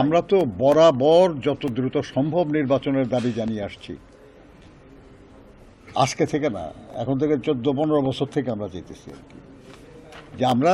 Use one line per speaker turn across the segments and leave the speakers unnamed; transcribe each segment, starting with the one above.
আমরা তো বরাবর যত দ্রুত সম্ভব নির্বাচনের দাবি জানিয়ে আসছি। আজকে থেকে না, এখন থেকে 14-15 বছর থেকে আমরা চাইতেছি আর কি, যে আমরা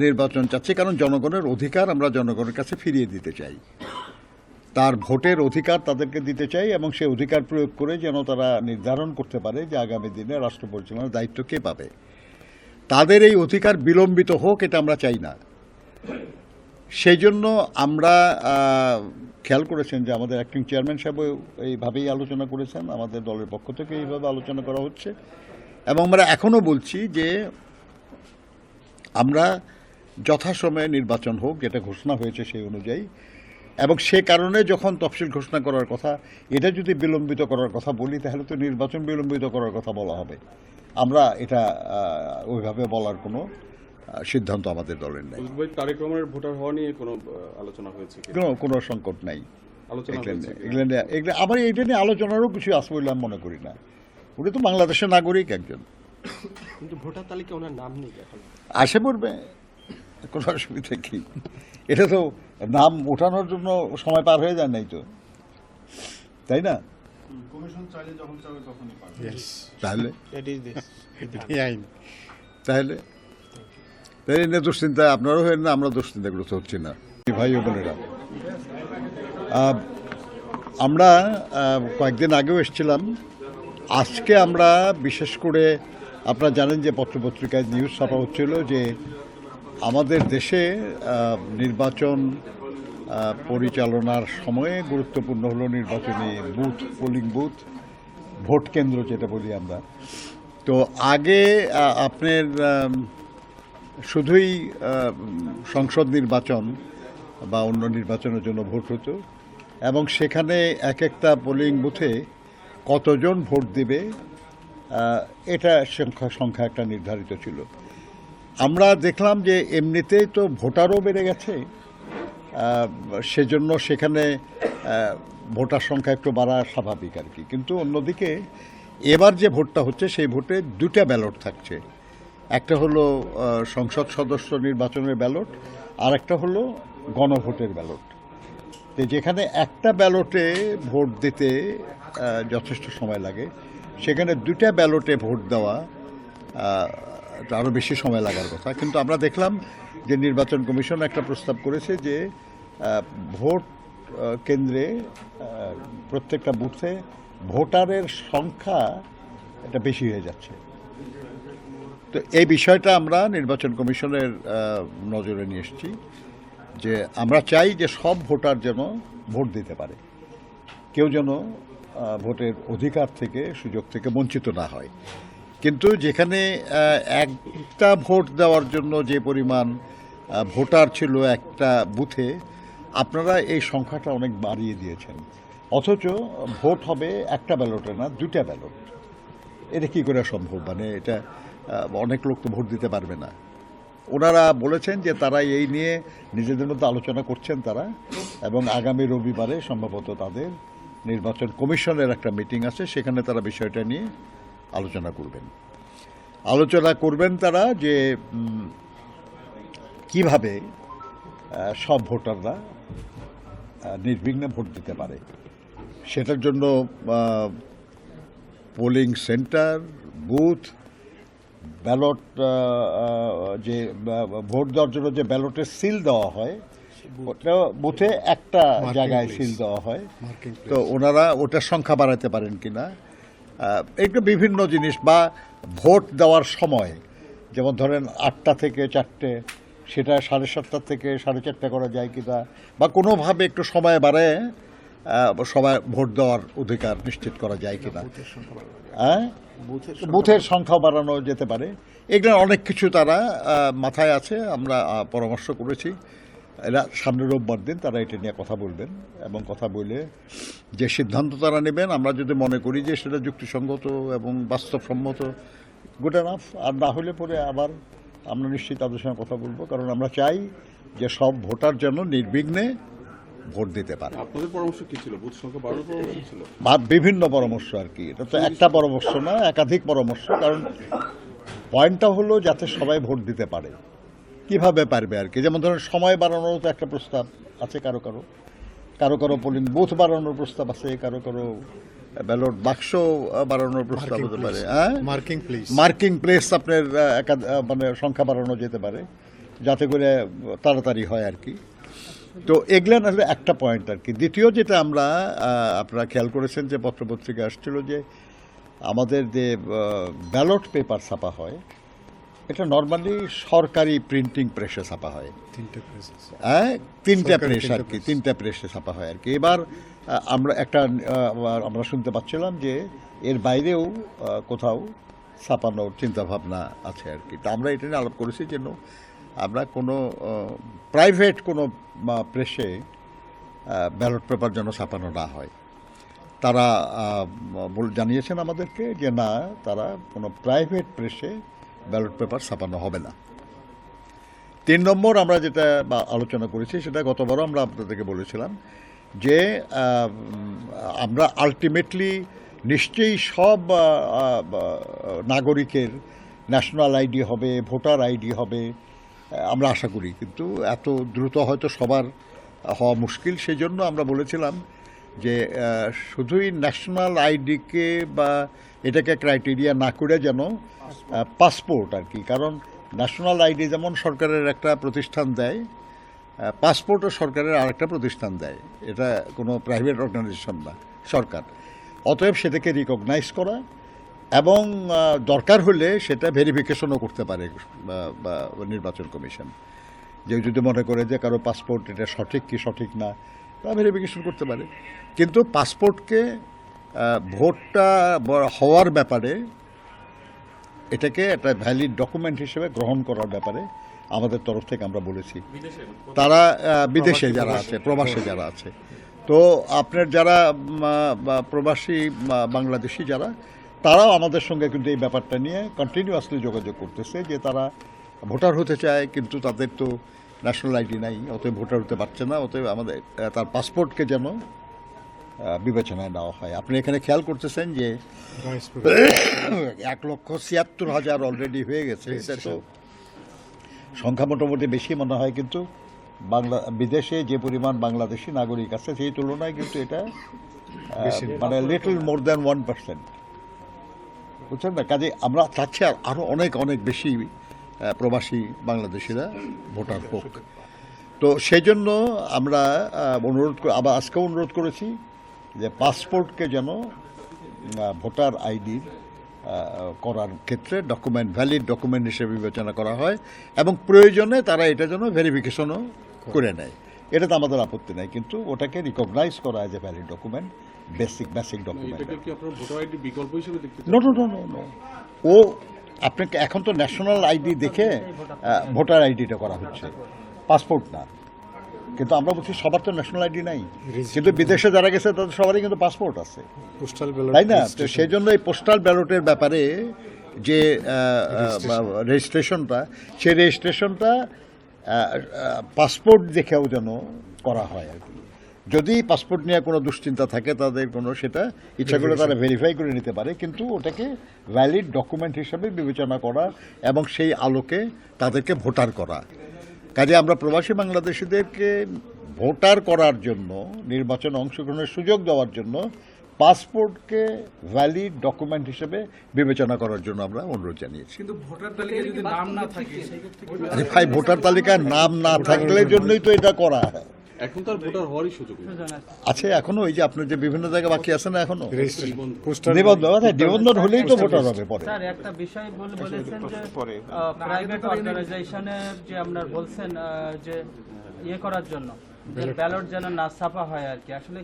নির্বাচন চাচ্ছি, কারণ জনগণের অধিকার আমরা জনগণের কাছে ফিরিয়ে দিতে চাই। তার ভোটের অধিকার তাদেরকে দিতে চাই, এবং সেই অধিকার প্রয়োগ করে যেন তারা নির্ধারণ করতে পারে যে আগামী দিনে রাষ্ট্র পরিচালনার দায়িত্ব কে পাবে। তাদের এই অধিকার বিলম্বিত হোক, এটা আমরা চাই না। সেই জন্য আমরা খেয়াল করেছেন যে আমাদের অ্যাক্টিং চেয়ারম্যান সাহেব এইভাবেই আলোচনা করেছেন, আমাদের দলের পক্ষ থেকে এইভাবে আলোচনা করা হচ্ছে, এবং আমরা এখনও বলছি যে আমরা যথাসময়ে নির্বাচন হোক, যেটা ঘোষণা হয়েছে সেই অনুযায়ী, এবং সে কারণে যখন তফসিল ঘোষণা করার কথা, এটা যদি বিলম্বিত করার কথা বলি, তাহলে তো নির্বাচন বিলম্বিত করার কথা বলা হবে। আমরা এটা ওইভাবে বলার কোনো সিদ্ধান্ত আমাদের দলের নেই।
তারেক রহমানের ভোটার হওয়া নিয়ে কোনো আলোচনা হয়েছে?
কোনো সংকট নাই
আলোচনা
আবার এইটা নিয়ে আলোচনারও কিছু আছে বলে আমি মনে করি না। উনি তো বাংলাদেশের নাগরিক একজন,
কিন্তু ভোটার তালিকা ওনার নাম নেই এখন।
আসে পড়বে, কোনো অসুবিধা কি? এটা তো নাম ওঠানোর জন্য সময় পার হয়ে যায় নাই তো, তাই না? তাহলে তাহলে তাই না, দুশ্চিন্তা আপনারও হয় না, আমরা দুশ্চিন্তাগ্রস্ত হচ্ছি না। ভাই ও বোনেরা, আমরা কয়েকদিন আগেও এসেছিলাম। আজকে আমরা বিশেষ করে, আপনারা জানেন যে পত্রপত্রিকায় নিউজ ছাপা হচ্ছিল যে আমাদের দেশে নির্বাচন পরিচালনার সময়ে গুরুত্বপূর্ণ হলো নির্বাচনী বুথ, পোলিং বুথ, ভোট কেন্দ্র যেটা বলি আমরা। তো আগে আপনার শুধুই সংসদ নির্বাচন বা অন্য নির্বাচনের জন্য ভোট হতো, এবং সেখানে এক একটা পোলিং বুথে কতজন ভোট দেবে এটা সংখ্যা একটা নির্ধারিত ছিল। আমরা দেখলাম যে এমনিতেই তো ভোটারও বেড়ে গেছে, সেজন্য সেখানে ভোটার সংখ্যা একটু বাড়া স্বাভাবিক আর কি। কিন্তু অন্যদিকে এবার যে ভোটটা হচ্ছে, সেই ভোটে দুটা ব্যালট থাকছে। একটা হলো সংসদ সদস্য নির্বাচনের ব্যালট, আর একটা হলো গণভোটের ব্যালট। তো যেখানে একটা ব্যালটে ভোট দিতে যথেষ্ট সময় লাগে, সেখানে দুটা ব্যালটে ভোট দেওয়া আরও বেশি সময় লাগার কথা। কিন্তু আমরা দেখলাম যে নির্বাচন কমিশন একটা প্রস্তাব করেছে যে ভোট কেন্দ্রে প্রত্যেকটা বুথে ভোটারের সংখ্যা এটা বেশি হয়ে যাচ্ছে। তো এই বিষয়টা আমরা নির্বাচন কমিশনের নজরে নিয়ে এসেছি, যে আমরা চাই যে সব ভোটার যেন ভোট দিতে পারে, কেউ যেন ভোটের অধিকার থেকে, সুযোগ থেকে বঞ্চিত না হয়। কিন্তু যেখানে একটা ভোট দেওয়ার জন্য যে পরিমাণ ভোটার ছিল একটা বুথে, আপনারা এই সংখ্যাটা অনেক বাড়িয়ে দিয়েছেন, অথচ ভোট হবে একটা ব্যালটে না, দুটা ব্যালট। এটা কী করে সম্ভব? মানে এটা অনেক লোক তো ভোট দিতে পারবে না। ওনারা বলেছেন যে তারা এই নিয়ে নিজেদের মধ্যে আলোচনা করছেন তারা, এবং আগামী রবিবারে সম্ভবত তাদের নির্বাচন কমিশনের একটা মিটিং আছে, সেখানে তারা বিষয়টা নিয়ে আলোচনা করবেন তারা, যে কিভাবে সব ভোটাররা নির্বিঘ্নে ভোট দিতে পারে। সেটার জন্য পোলিং সেন্টার, বুথ, ব্যালট, যে ভোট দেওয়ার জন্য যে ব্যালটের সিল দেওয়া হয়, ওটা বুথে একটা জায়গায় সিল দেওয়া হয়। তো ওনারা ওটার সংখ্যা বাড়াতে পারেন কিনা, একটু বিভিন্ন জিনিস, বা ভোট দেওয়ার সময়, যেমন ধরেন 8টা থেকে 4টে, সেটা 7:30 থেকে 4:30 করা যায় কিনা, বা কোনোভাবে একটু সময় বাড়ায় সবাই ভোট দেওয়ার অধিকার নিশ্চিত করা যায় কিনা। বুথের সংখ্যা বাড়ানো যেতে পারে। এগুলো অনেক কিছু তারা মাথায় আছে, আমরা পরামর্শ করেছি। এরা সামনের রোববার দিন তারা এটা নিয়ে কথা বলবেন, এবং কথা বলে যে সিদ্ধান্ত তারা নেবেন, আমরা যদি মনে করি যে সেটা যুক্তিসঙ্গত এবং বাস্তবসম্মত, গুড এনাফ। আর না হলে পরে আবার আমরা নিশ্চিত তাদের সঙ্গে কথা বলবো, কারণ আমরা চাই যে সব ভোটার যেন নির্বিঘ্নে ভোট দিতে পারে।
আপনাদের পরামর্শ কি ছিল? বুথ সংখ্যা বাড়ানোর পরামর্শ ছিল?
বিভিন্ন পরামর্শ আর কি, এটা তো একটা পরামর্শ না, একাধিক পরামর্শ। কারণ পয়েন্টটা হলো যাতে সবাই ভোট দিতে পারে। কিভাবে পারবে আর কি, যেমন ধরেন সময় বাড়ানোরও তো একটা প্রস্তাব আছে কারো, কারো কারো পোলিং বুথ বাড়ানোর প্রস্তাব আছে, কারো কারো ব্যালট বাক্স বাড়ানোর প্রস্তাব হতে পারে, হ্যাঁ
মার্কিং প্লেস
মার্কিং প্লেস আপনার মানে সংখ্যা বাড়ানো যেতে পারে যাতে করে তাড়াতাড়ি হয় আর কি। তো এগুলো আসলে একটা পয়েন্ট আর কি। দ্বিতীয় যেটা আমরা আপনারা খেয়াল করেছেন যে পত্রপত্রিকা আসছিল যে আমাদের যে ব্যালট পেপার ছাপা হয় এটা নর্মালি সরকারি প্রিন্টিং প্রেসে ছাপা হয়,
3টে প্লেস আছে।
হ্যাঁ তিনটা
সরকারি
প্রেস আর
তিনটা
কি,
press।
তিনটা প্রেসে ছাপা হয় আর কি। এবার আমরা আমরা শুনতে পাচ্ছিলাম যে এর বাইরেও কোথাও ছাপানোর চিন্তাভাবনা আছে আর কি। তা আমরা এটা নিয়ে আলাপ করেছি যেন আমরা কোনো প্রাইভেট কোনো প্রেসে ব্যালট পেপার যেন ছাপানো না হয়। তারা জানিয়েছেন আমাদেরকে যে না, তারা কোনো প্রাইভেট প্রেসে ব্যালট পেপার ছাপানো হবে না। 3 নম্বর আমরা যেটা আলোচনা করেছি সেটা গতবারও আমরা আপনাদেরকে বলেছিলাম যে আমরা আলটিমেটলি নিশ্চয়ই সব নাগরিকের ন্যাশনাল আইডি হবে, ভোটার আইডি হবে আমরা আশা করি, কিন্তু এত দ্রুত হয়তো সবার হওয়া মুশকিল। সেই জন্য আমরা বলেছিলাম যে শুধুই ন্যাশনাল আইডিকে বা এটাকে ক্রাইটেরিয়া না করে যেন পাসপোর্ট আর কি, কারণ ন্যাশনাল আইডি যেমন সরকারের একটা প্রতিষ্ঠান দেয়, পাসপোর্টও সরকারের আরেকটা প্রতিষ্ঠান দেয়, এটা কোনো প্রাইভেট অর্গানাইজেশন না, সরকার। অতএব সেটাকে রিকগনাইজ করা এবং দরকার হলে সেটা ভেরিফিকেশনও করতে পারে বা নির্বাচন কমিশন, যে যদি মনে করে যে কারো পাসপোর্ট এটা সঠিক কি সঠিক না তা ভেরিফিকেশন করতে পারে। কিন্তু পাসপোর্টকে ভোটটা হওয়ার ব্যাপারে এটাকে একটা ভ্যালিড ডকুমেন্ট হিসেবে গ্রহণ করার ব্যাপারে আমাদের তরফ থেকে আমরা বলেছি। তারা বিদেশে যারা আছে, প্রবাসে যারা আছে, তো আপনার যারা প্রবাসী বাংলাদেশি যারা, তারাও আমাদের সঙ্গে কিন্তু এই ব্যাপারটা নিয়ে কন্টিনিউয়াসলি যোগাযোগ করতেছে যে তারা ভোটার হতে চায় কিন্তু তাদের তো ন্যাশনাল আইডি নাই, অতএব ভোটার হতে পারছে না, অতএব আমাদের তার পাসপোর্টকে যেন বিবেচনায় নেওয়া হয়। আপনি এখানে খেয়াল করতেছেন যে 1,76,000 অলরেডি হয়ে গেছে, এটা তো সংখ্যা মোটামুটি বেশি মনে হয়, কিন্তু বিদেশে যে পরিমাণ বাংলাদেশি নাগরিক আছে সেই তুলনায় কিন্তু এটা মানে লিটল মোর দ্যান 1%, বুঝছেন না? কাজে আমরা চাচ্ছি আরও অনেক অনেক বেশি প্রবাসী বাংলাদেশিরা ভোটার হোক। তো সেই জন্য আমরা আবার আজকেও অনুরোধ করেছি যে পাসপোর্টকে যেন ভোটার আইডি করার ক্ষেত্রে ডকুমেন্ট, ভ্যালিড ডকুমেন্ট হিসেবে বিবেচনা করা হয় এবং প্রয়োজনে তারা এটা যেন ভেরিফিকেশনও করে নেয়। এটা তো আমাদের আপত্তি নাই, কিন্তু ওটাকে রিকগনাইজ করা as a valid document, basic document.
এটাকে কি আপনার ভোটার আইডি বিকল্প হিসেবে দেখতে চান?
No no no no no, ও আপনাকে এখন তো ন্যাশনাল আইডি দেখে ভোটার আইডিটা করা হচ্ছে, পাসপোর্ট না। কিন্তু আমরা বলছি সবার তো ন্যাশনাল আইডি নাই, কিন্তু বিদেশে যারা গেছে তাদের সবারই কিন্তু পাসপোর্ট আছে,
পোস্টাল ব্যালট,
তাই না? তো সেই জন্য এই পোস্টাল ব্যালটের ব্যাপারে যে রেজিস্ট্রেশনটা, সেই রেজিস্ট্রেশনটা পাসপোর্ট দেখেও যেন করা হয় আর কি। যদি পাসপোর্ট নিয়ে কোনো দুশ্চিন্তা থাকে তাদের কোনো, সেটা ইচ্ছা করে তারা ভেরিফাই করে নিতে পারে, কিন্তু ওটাকে ভ্যালিড ডকুমেন্ট হিসাবে বিবেচনা করা এবং সেই আলোকে তাদেরকে ভোটার করা। কাজে আমরা প্রবাসী বাংলাদেশিদেরকে ভোটার করার জন্য, নির্বাচনে অংশগ্রহণের সুযোগ দেওয়ার জন্য পাসপোর্টকে ভ্যালিড ডকুমেন্ট হিসেবে বিবেচনা করার জন্য আমরা অনুরোধ জানিয়েছি।
কিন্তু ভোটার তালিকায় যদি নাম না থাকে
আরে ভাই, ভোটার তালিকায় নাম না থাকলে জন্যই তো এটা করা
এখন তার ভোটার হওয়ারই সুযোগ নেই।
আছে এখনো। ওই যে আপনার যে বিভিন্ন জায়গায় বাকি আছে না এখনো
পোস্টাল
নিবন্ধন হলেই তো ভোটার হবে পরে।
স্যার একটা বিষয় বলেছেন যে প্রাইভেট অর্গানাইজেশনের যে আপনার বলছেন যে ইয়ে করার জন্য যে ব্যালট যেন না ছাপা হয় আর কি, আসলে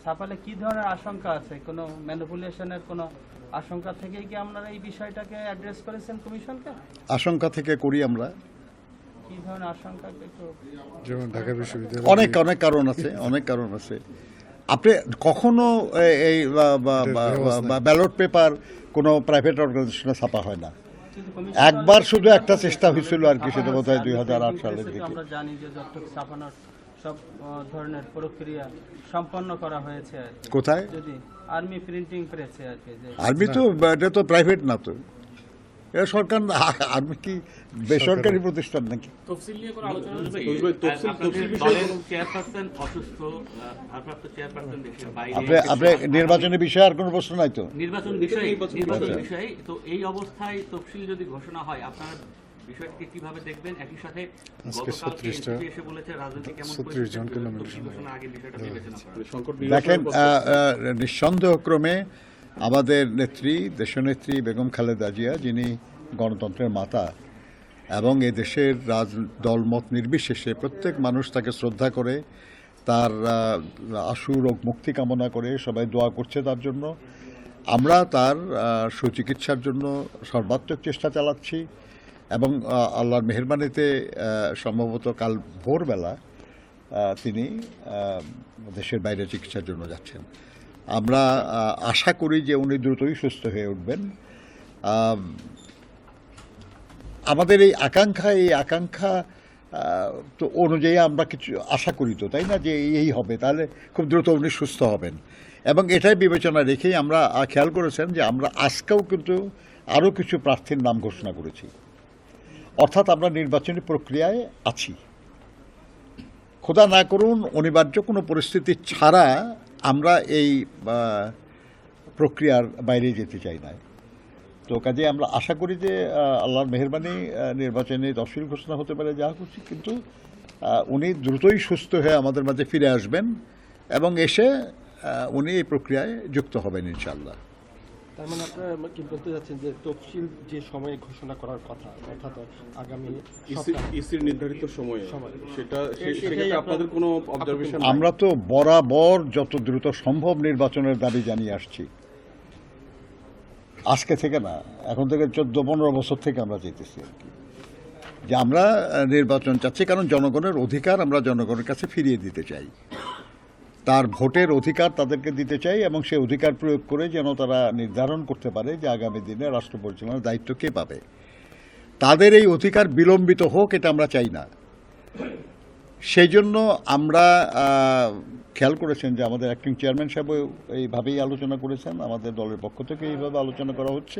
ছাপালে কি ধরনের আশঙ্কা আছে? কোনো ম্যানিপুলেশনের কোনো আশঙ্কা থেকেই কি আপনারা এই বিষয়টাকে অ্যাড্রেস করেছেন কমিশনকে?
আশঙ্কা থেকে করি আমরা,
কি ধরনের আশঙ্কা একটু?
যেমন ঢাকা বিশ্ববিদ্যালয়
অনেক অনেক কারণ আছে, অনেক কারণ আছে। আপনি কখনো এই ব্যালট পেপার কোনো প্রাইভেট অর্গানাইজেশনে ছাপা হয় না। একবার শুধু একটা চেষ্টা হয়েছিল আর কি, সেটা বোধ হয় 2008 সালের দিকে।
আমরা জানি যে যতটুকু ছাপানোর সব ধরনের প্রক্রিয়া সম্পন্ন করা হয়েছে আর কি।
কোথায়?
যদি আর্মি প্রিন্টিং প্রেসে আর কি, যে
আর্মি তো এটা তো প্রাইভেট না, তো এরা সরকার না, আমি কি বেসরকারি প্রতিষ্ঠান নাকি?
তফসিল নিয়ে কোনো আলোচনা হচ্ছে?
তফসিল ভাই, তফসিল
আপনাদের
বিষয়ে
দলের
কোনো-
চেয়ারপারসন অসুস্থ, ভারপ্রাপ্ত চেয়ারপারসন দেশের বাইরে।
আপনি নির্বাচনের বিষয়ে আর কোনো প্রশ্ন নাই তো?
নির্বাচন বিষয়ে
আচ্ছা।
বিষয়ে তো এই অবস্থায় তফসিল যদি ঘোষণা হয়, আপনারা বিষয়টিকে কিভাবে দেখবেন? একই সাথে
আজকে
গতকালকে
36টা
এনসিপি এসে বলেছে রাজনীতি কেমন
36 জনকে
পরিস্থিতি,
nomination
তফসিল ঘোষণার আগে বিষয়টা ভেবেছেন আপনারা?
মানে সংকট
দেখেন,
নিরসনের
নিঃসন্দেহক্রমে আমাদের নেত্রী, দেশনেত্রী বেগম খালেদা জিয়া, যিনি গণতন্ত্রের মাতা এবং এ দেশের দলমত নির্বিশেষে প্রত্যেক মানুষ তাকে শ্রদ্ধা করে, তার আশু রোগ মুক্তি কামনা করে সবাই দোয়া করছে তার জন্য। আমরা তার সুচিকিৎসার জন্য সর্বাত্মক চেষ্টা চালাচ্ছি এবং আল্লাহর মেহেরবানিতে সম্ভবত কাল ভোরবেলা তিনি দেশের বাইরে চিকিৎসার জন্য যাচ্ছেন। আমরা আশা করি যে উনি দ্রুতই সুস্থ হয়ে উঠবেন। আমাদের এই আকাঙ্ক্ষা তো অনুযায়ী আমরা কিছু আশা করি তো, তাই না, যে এই হবে, তাহলে খুব দ্রুত উনি সুস্থ হবেন। এবং এটাই বিবেচনা রেখেই আমরা খেয়াল করেছেন যে আমরা আজকেও কিন্তু আরও কিছু প্রার্থীর নাম ঘোষণা করেছি, অর্থাৎ আমরা নির্বাচনী প্রক্রিয়ায় আছি। খোদা না করুন অনিবার্য কোনো পরিস্থিতি ছাড়া আমরা এই প্রক্রিয়ার বাইরে যেতে চাই না। তো কাজে আমরা আশা করি যে আল্লাহর মেহেরবানি নির্বাচনে তফসিল ঘোষণা হতে পারে, যা করছি, কিন্তু উনি দ্রুতই সুস্থ হয়ে আমাদের মাঝে ফিরে আসবেন এবং এসে উনি এই প্রক্রিয়ায় যুক্ত হবেন ইনশাআল্লাহ।
তার মানে আপনারা কি বলতে যাচ্ছেন যে তফসিল যে সময়ে ঘোষণা করার কথা, অর্থাৎ আগামী সপ্তাহে,
ইসির নির্ধারিত সময়ে
সময়। সেটাই
সেক্ষেত্রে আপনাদের কোনো অবজারভেশন
আমরা তো বরাবর যত দ্রুত সম্ভব নির্বাচনের দাবি জানিয়ে আসছি। আজকে থেকে না, এখন থেকে 14-15 বছর থেকে আমরা যেতেছি আর কি, যে আমরা নির্বাচন চাচ্ছি, কারণ জনগণের অধিকার আমরা জনগণের কাছে ফিরিয়ে দিতে চাই। তার ভোটের অধিকার তাদেরকে দিতে চাই এবং সেই অধিকার প্রয়োগ করে যেন তারা নির্ধারণ করতে পারে যে আগামী দিনে রাষ্ট্র পরিচালনার দায়িত্ব কে পাবে। তাদের এই অধিকার বিলম্বিত হোক, এটা আমরা চাই না। সেই জন্য আমরা খেয়াল করেছেন যে আমাদের অ্যাক্টিং চেয়ারম্যান সাহেব এইভাবেই আলোচনা করেছেন, আমাদের দলের পক্ষ থেকে এইভাবে আলোচনা করা হচ্ছে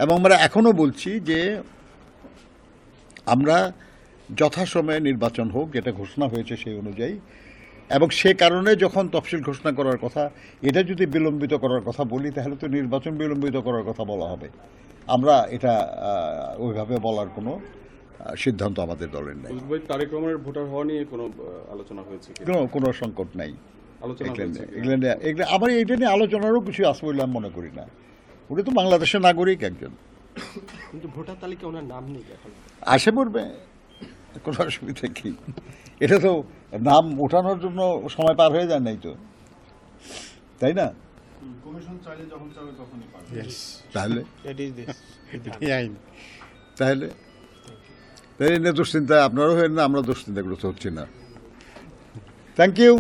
এবং আমরা এখনও বলছি যে আমরা যথাসময়ে নির্বাচন হোক, যেটা ঘোষণা হয়েছে সেই অনুযায়ী। এবং সে কারণে যখন তফসিল ঘোষণা করার কথা, এটা যদি বিলম্বিত করার কথা বলি, তাহলে তো নির্বাচন বিলম্বিত করার কথা বলা হবে। আমরা এটা ওইভাবে বলার কোনো সিদ্ধান্ত আমাদের দলের নেই।
ভাই, তারেক রহমানের ভোটার হওয়া নিয়ে কোনো আলোচনা হয়েছে কি?
কোনো সংকট নাই
আলোচনা হয়েছে কি?
এগুলো আবার এটা নিয়ে আলোচনারও কিছু আসবে বলে আমি মনে করি না। উনি তো বাংলাদেশের নাগরিক একজন,
কিন্তু ভোটার তালিকায় ওনার নাম নেই এখন।
আসে পড়বে, কোনো অসুবিধা কি? এটা তো নাম ওঠানোর জন্য সময় পার হয়ে যায় নাই তো, তাই না?
Yes.
তাহলে
এই আইন।
তাহলে নিয়ে দুশ্চিন্তা আপনারও হয় না, আমরা দুশ্চিন্তাগ্রস্ত হচ্ছি না। Thank you.